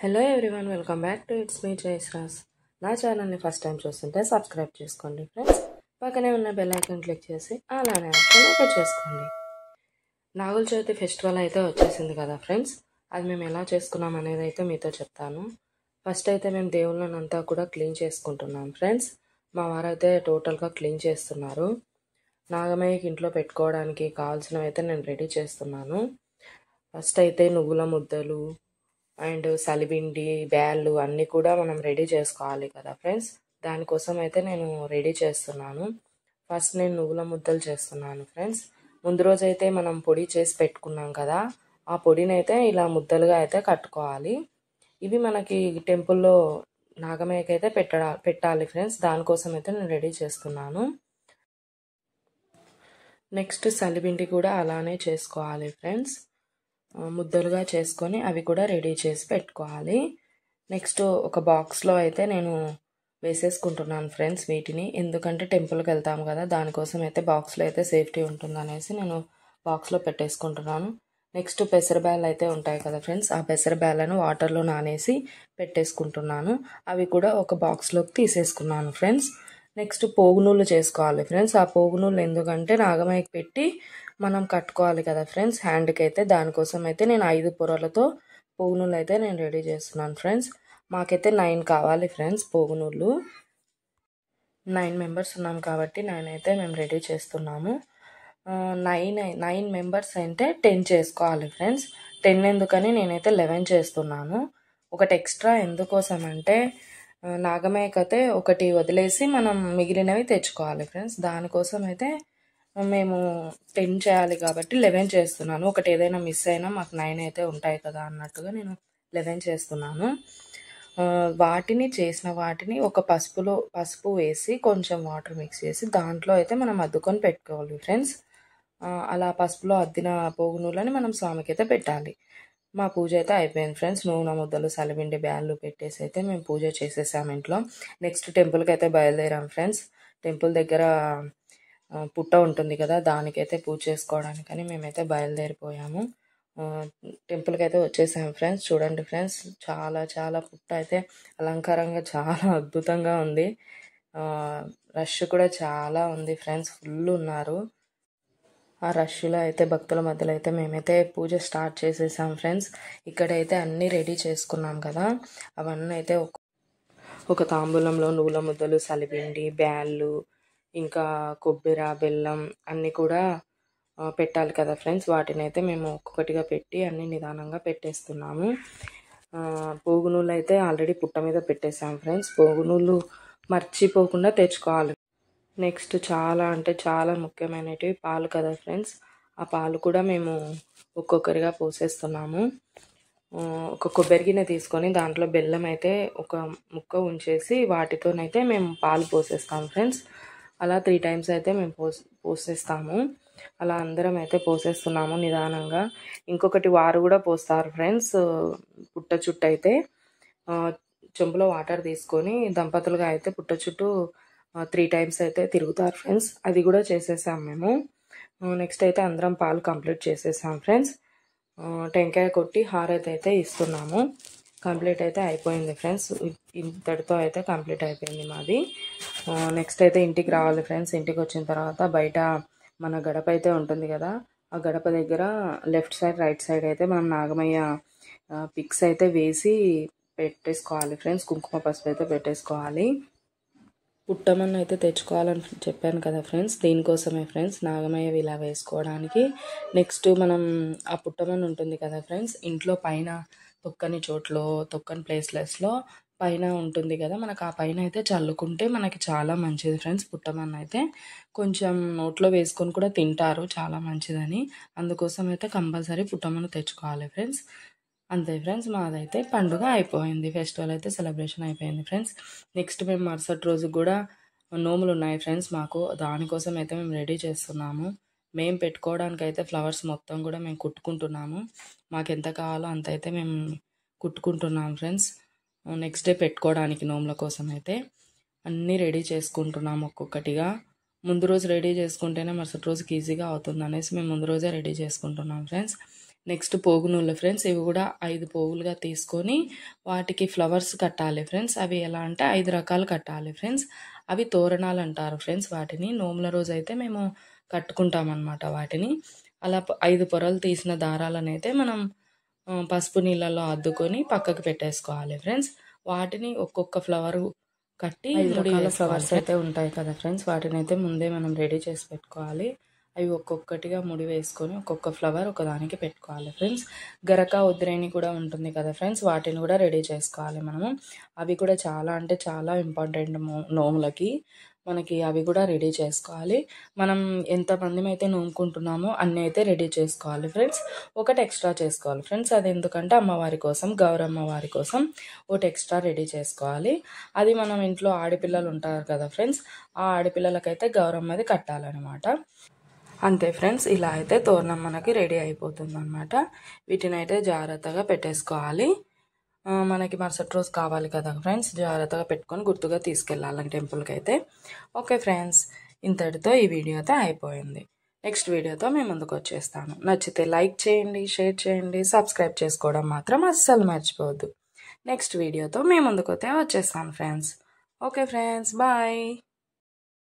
Hello everyone, welcome back to it's me జయశ్రాస్. నా ఛానల్ని ఫస్ట్ టైం చూస్తుంటే సబ్స్క్రైబ్ చేసుకోండి ఫ్రెండ్స్. పక్కనే ఉన్న బెల్ ఐకాన్ క్లిక్ చేసి అలానే ఓకే చేసుకోండి. నాగుల చవితి ఫెస్టివల్ అయితే వచ్చేసింది కదా ఫ్రెండ్స్. అది మేము ఎలా చేసుకున్నాం అనేది అయితే మీతో చెప్తాను. ఫస్ట్ అయితే మేము దేవుళ్ళని అంతా కూడా క్లీన్ చేసుకుంటున్నాం ఫ్రెండ్స్. మా వారైతే టోటల్గా క్లీన్ చేస్తున్నారు. నాగమయ్యకి ఇంట్లో పెట్టుకోవడానికి కావాల్సినవి అయితే నేను రెడీ చేస్తున్నాను. ఫస్ట్ అయితే నువ్వుల ముద్దలు అండ్ సలిబిండి బ్యాళ్ళు అన్నీ కూడా మనం రెడీ చేసుకోవాలి కదా ఫ్రెండ్స్. దానికోసం అయితే నేను రెడీ చేస్తున్నాను. ఫస్ట్ నేను నువ్వుల ముద్దలు చేస్తున్నాను ఫ్రెండ్స్. ముందు రోజు అయితే మనం పొడి చేసి పెట్టుకున్నాం కదా, ఆ పొడిని అయితే ఇలా ముద్దలుగా అయితే కట్టుకోవాలి. ఇవి మనకి టెంపుల్లో నాగమయ్యకి అయితే పెట్టాలి ఫ్రెండ్స్. దానికోసం అయితే నేను రెడీ చేస్తున్నాను. నెక్స్ట్ సలిబిండి కూడా అలానే చేసుకోవాలి ఫ్రెండ్స్. ముద్దలుగా చేసుకొని అవి కూడా రెడీ చేసి పెట్టుకోవాలి. నెక్స్ట్ ఒక బాక్స్లో అయితే నేను వేసేసుకుంటున్నాను ఫ్రెండ్స్ వీటిని. ఎందుకంటే టెంపుల్కి వెళ్తాము కదా, దానికోసం అయితే బాక్స్లో అయితే సేఫ్టీ ఉంటుందనేసి నేను బాక్స్లో పెట్టేసుకుంటున్నాను. నెక్స్ట్ పెసరబ్యాళ్ళు అయితే ఉంటాయి కదా ఫ్రెండ్స్, ఆ పెసరబ్యాళ్ళను వాటర్లో నానేసి పెట్టేసుకుంటున్నాను. అవి కూడా ఒక బాక్స్లోకి తీసేసుకున్నాను ఫ్రెండ్స్. నెక్స్ట్ పోగునూళ్ళు చేసుకోవాలి ఫ్రెండ్స్. ఆ పోగునూళ్ళు ఎందుకంటే నాగమయ్యకి పెట్టి మనం కట్టుకోవాలి కదా ఫ్రెండ్స్ హ్యాండ్కి అయితే. దానికోసం అయితే నేను 5 పొరలతో పోగునూళ్ళు అయితే నేను రెడీ చేస్తున్నాను ఫ్రెండ్స్. మాకైతే 9 కావాలి ఫ్రెండ్స్ పోగునూళ్ళు. 9 మెంబర్స్ ఉన్నాం కాబట్టి 9 అయితే మేము రెడీ చేస్తున్నాము. 9 మెంబర్స్ అంటే 10 చేసుకోవాలి ఫ్రెండ్స్. 10 ఎందుకని నేనైతే 11 చేస్తున్నాను. ఒకటి ఎక్స్ట్రా ఎందుకోసం అంటే నాగమయ్యకి అయితే ఒకటి వదిలేసి మనం మిగిలినవి తెచ్చుకోవాలి ఫ్రెండ్స్. దానికోసం అయితే మేము 10 చేయాలి కాబట్టి 11 చేస్తున్నాను. ఒకటి ఏదైనా మిస్ అయినా మాకు 9 అయితే ఉంటాయి కదా అన్నట్టుగా నేను 11 చేస్తున్నాను. చేసిన వాటిని ఒక పసుపు వేసి కొంచెం వాటర్ మిక్స్ చేసి దాంట్లో అయితే మనం అద్దుకొని పెట్టుకోవాలి ఫ్రెండ్స్. అలా పసుపులో అద్దిన పోగునూలని మనం స్వామికి అయితే పెట్టాలి. మా పూజ అయితే అయిపోయింది ఫ్రెండ్స్. నూనె ముద్దలు సలిబిండి బ్యాళ్ళు పెట్టేసి అయితే మేము పూజ చేసేసాము ఇంట్లో. నెక్స్ట్ టెంపుల్కి అయితే బయలుదేరాం ఫ్రెండ్స్. టెంపుల్ దగ్గర పుట్ట ఉంటుంది కదా, దానికైతే పూజ చేసుకోవడానికని మేమైతే బయలుదేరిపోయాము. టెంపుల్కి అయితే వచ్చేసాము ఫ్రెండ్స్. చూడండి ఫ్రెండ్స్, చాలా చాలా పుట్ట అయితే అలంకారంగా చాలా అద్భుతంగా ఉంది. రష్ కూడా చాలా ఉంది ఫ్రెండ్స్, ఫుల్ ఉన్నారు. ఆ రష్లో అయితే భక్తుల మధ్యలో అయితే మేమైతే పూజ స్టార్ట్ చేసేసాం ఫ్రెండ్స్. ఇక్కడైతే అన్నీ రెడీ చేసుకున్నాం కదా, అవన్నీ అయితే ఒక తాంబూలంలో నువ్వుల ముద్దలు సలిపిండి బ్యాళ్ళు ఇంకా కొబ్బరి బెల్లం అన్నీ కూడా పెట్టాలి కదా ఫ్రెండ్స్. వాటిని అయితే మేము ఒక్కొక్కటిగా పెట్టి అన్నీ నిదానంగా పెట్టేస్తున్నాము. పోగునూళ్ళు అయితే ఆల్రెడీ పుట్ట మీద పెట్టేసాం ఫ్రెండ్స్. పోగునూళ్ళు మర్చిపోకుండా తెచ్చుకోవాలి. నెక్స్ట్ చాలా అంటే చాలా ముఖ్యమైనవి పాలు కదా ఫ్రెండ్స్. ఆ పాలు కూడా మేము ఒక్కొక్కరిగా పోసేస్తున్నాము. ఒక కొబ్బరి గిన్నె తీసుకొని దాంట్లో బెల్లం అయితే ఒక ముక్క ఉంచేసి వాటితోనైతే మేము పాలు పోసేస్తాము ఫ్రెండ్స్. అలా 3 టైమ్స్ అయితే మేము పోసేస్తాము. అలా అందరం అయితే పోసేస్తున్నాము నిదానంగా. ఇంకొకటి వారు కూడా పోస్తారు ఫ్రెండ్స్. పుట్ట చుట్టూ అయితే చెంబులో వాటర్ తీసుకొని దంపతులుగా అయితే పుట్ట చుట్టూ 3 టైమ్స్ అయితే తిరుగుతారు ఫ్రెండ్స్. అది కూడా చేసేసాం మేము. నెక్స్ట్ అయితే అందరం పాలు కంప్లీట్ చేసేసాం ఫ్రెండ్స్. టెంకాయ కొట్టి హారతి అయితే ఇస్తున్నాము. కంప్లీట్ అయితే అయిపోయింది ఫ్రెండ్స్. ఇంతటితో అయితే కంప్లీట్ అయిపోయింది మాది. నెక్స్ట్ అయితే ఇంటికి రావాలి ఫ్రెండ్స్. ఇంటికి వచ్చిన తర్వాత బయట మన గడప అయితే ఉంటుంది కదా, ఆ గడప దగ్గర లెఫ్ట్ సైడ్ రైట్ సైడ్ అయితే మనం నాగమయ్య పిక్స్ అయితే వేసి పెట్టేసుకోవాలి ఫ్రెండ్స్. కుంకుమ పసుపు అయితే పెట్టేసుకోవాలి. పుట్టమన్ను అయితే తెచ్చుకోవాలని చెప్పాను కదా ఫ్రెండ్స్, దీనికోసమే ఫ్రెండ్స్ నాగమయ్య ఇలా వేసుకోవడానికి. నెక్స్ట్ మనం ఆ పుట్టమన్ను ఉంటుంది కదా ఫ్రెండ్స్, ఇంట్లో పైన తొక్కని చోట్లో తొక్కని ప్లేస్లెస్లో పైన ఉంటుంది కదా, మనకు ఆ పైన అయితే చల్లుకుంటే మనకి చాలా మంచిది ఫ్రెండ్స్. పుట్టమన్ను అయితే కొంచెం నోట్లో వేసుకొని కూడా తింటారు, చాలా మంచిదని. అందుకోసం అయితే కంపల్సరీ పుట్టమన్ను తెచ్చుకోవాలి ఫ్రెండ్స్. అంతే ఫ్రెండ్స్, మాదైతే పండుగ అయిపోయింది. ఫెస్టివల్ అయితే సెలబ్రేషన్ అయిపోయింది ఫ్రెండ్స్. నెక్స్ట్ మేము మరుసటి రోజు కూడా నోములు ఉన్నాయి ఫ్రెండ్స్ మాకు. దానికోసం అయితే మేము రెడీ చేస్తున్నాము. మేము పెట్టుకోవడానికి అయితే ఫ్లవర్స్ మొత్తం కూడా మేము కుట్టుకుంటున్నాము. మాకు ఎంత కావాలో అంత అయితే మేము కుట్టుకుంటున్నాం ఫ్రెండ్స్. నెక్స్ట్ డే పెట్టుకోవడానికి నోముల కోసం అయితే అన్నీ రెడీ చేసుకుంటున్నాము ఒక్కొక్కటిగా. ముందు రోజు రెడీ చేసుకుంటేనే మరుసటి రోజుకి ఈజీగా అవుతుంది అనేసి మేము ముందు రోజే రెడీ చేసుకుంటున్నాం ఫ్రెండ్స్. నెక్స్ట్ పోగు నూనె ఫ్రెండ్స్, ఇవి కూడా 5 పోగులుగా తీసుకొని వాటికి ఫ్లవర్స్ కట్టాలి ఫ్రెండ్స్. అవి ఎలా అంటే 5 రకాలు కట్టాలి ఫ్రెండ్స్. అవి తోరణాలు అంటారు ఫ్రెండ్స్. వాటిని నోముల రోజు అయితే మేము కట్టుకుంటామన్నమాట. వాటిని అలా 5 పొరలు తీసిన దారాలను అయితే మనం పసుపు నీళ్ళలో అద్దుకొని పక్కకు పెట్టేసుకోవాలి ఫ్రెండ్స్. వాటిని ఒక్కొక్క ఫ్లవరు కట్టి 5 రకాల ఫ్లవర్స్ అయితే ఉంటాయి కదా ఫ్రెండ్స్, వాటిని అయితే ముందే మనం రెడీ చేసి పెట్టుకోవాలి. అవి ఒక్కొక్కటిగా ముడి వేసుకొని ఒక్కొక్క ఫ్లవర్ ఒకదానికి పెట్టుకోవాలి ఫ్రెండ్స్. గరక ఉద్రేణి కూడా ఉంటుంది కదా ఫ్రెండ్స్, వాటిని కూడా రెడీ చేసుకోవాలి మనము. అవి కూడా చాలా అంటే చాలా ఇంపార్టెంట్ నోములకి. మనకి అవి కూడా రెడీ చేసుకోవాలి. మనం ఎంతమంది అయితే నోముకుంటున్నామో అన్నీ అయితే రెడీ చేసుకోవాలి ఫ్రెండ్స్. ఒకటి ఎక్స్ట్రా చేసుకోవాలి ఫ్రెండ్స్. అది ఎందుకంటే అమ్మవారి కోసం, గౌరమ్మ వారి కోసం ఒకటి ఎక్స్ట్రా రెడీ చేసుకోవాలి. అది మనం ఇంట్లో ఆడపిల్లలు ఉంటారు కదా ఫ్రెండ్స్, ఆ ఆడపిల్లలకైతే గౌరమ్మది కట్టాలన్నమాట. అంతే ఫ్రెండ్స్, ఇలా అయితే తోరణం మనకి రెడీ అయిపోతుంది అనమాట. వీటిని అయితే జాగ్రత్తగా పెట్టేసుకోవాలి. మనకి మరుసటి రోజు కావాలి కదా ఫ్రెండ్స్, జాగ్రత్తగా పెట్టుకొని గుర్తుగా తీసుకెళ్ళాలని టెంపుల్కి అయితే. ఓకే ఫ్రెండ్స్, ఇంతటితో ఈ వీడియో అయితే అయిపోయింది. నెక్స్ట్ వీడియోతో మేము ముందుకు వచ్చేస్తాను. నచ్చితే లైక్ చేయండి, షేర్ చేయండి, సబ్స్క్రైబ్ చేసుకోవడం మాత్రం అస్సలు మర్చిపోవద్దు. నెక్స్ట్ వీడియోతో మేము ముందుకు అయితే వచ్చేస్తాను ఫ్రెండ్స్. Okay friends, bye.